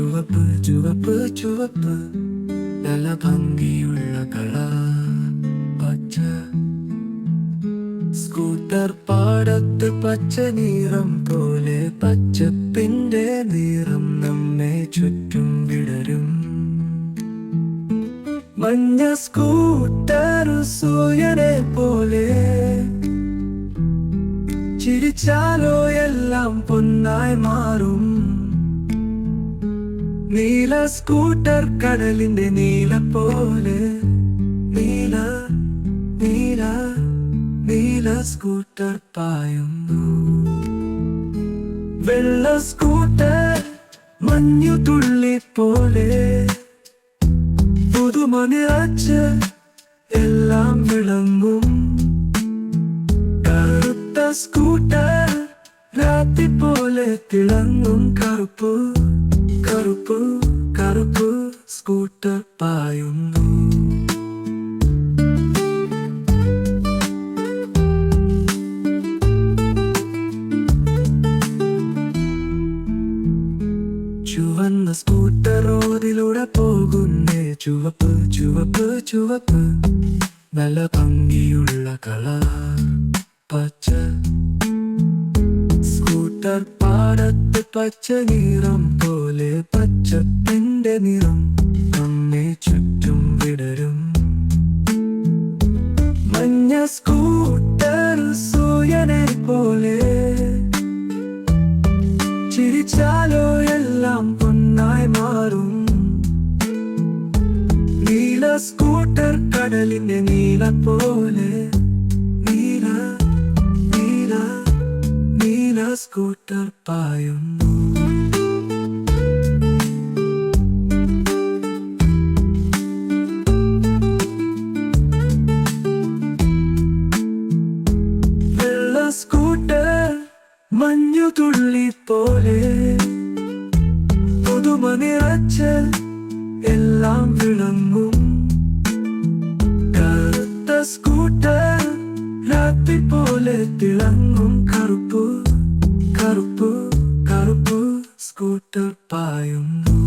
ചുവപ്പ് ചുവപ്പ് ചുവപ്പ് നല്ല ഭംഗിയുള്ള കളർ പച്ച. സ്കൂട്ടർ പാടത്ത് പച്ച നിറം പോലെ പച്ചപ്പിന്റെ നിറം നമ്മെ ചുറ്റും വിടരും. മഞ്ഞ സ്കൂട്ടർ സൂര്യനെ പോലെ ചിരിച്ചാലോ എല്ലാം പൊന്നായി മാറും. നീല സ്കൂട്ടർ കടലിന്റെ നീല പോലെ നീല നീല നീല സ്കൂട്ടർ പായുന്നു. വെള്ള സ്കൂട്ടർ മഞ്ഞു തുള്ളി പോലെ പുതുമ നിറച്ച് എല്ലാം വിളങ്ങും. കറുത്ത സ്കൂട്ടർ രാത്രി പോലെ തിളങ്ങും. കറുപ്പ് കറുപ്പ് കറുപ്പ് സ്കൂട്ടർ പായുന്നു. ചുവന്ന സ്കൂട്ടർ റോഡിലൂടെ പോകുന്നേ. ചുവപ്പ് ചുവപ്പ് ചുവപ്പ് നല്ല ഭംഗിയുള്ള കളർ പച്ച. സ്കൂട്ടർ പാടത്ത് പച്ച നിറം പോലെ പച്ചപ്പിന്റെ നിറം നമ്മെ ചുറ്റും വിടരും. മഞ്ഞ സ്കൂട്ടർ സൂര്യനെ പോലെ ചിരിച്ചാലോ എല്ലാം പൊന്നായി മാറും. നീല സ്കൂട്ടർ കടലിന്റെ നീല പോലെ നീല നീല നീല സ്കൂട്ടർ പായുന്നു. വെള്ള സ്കൂട്ടർ മഞ്ഞു തുള്ളി പോലെ പുതുമ നിറച്ച് എല്ലാം വിളങ്ങും. കറുത്ത സ്കൂട്ടർ രാത്രി പോലെ തിളങ്ങും. കറുപ്പ് കറുപ്പ് കറുപ്പ് സ്കൂട്ടർ പായുന്നു.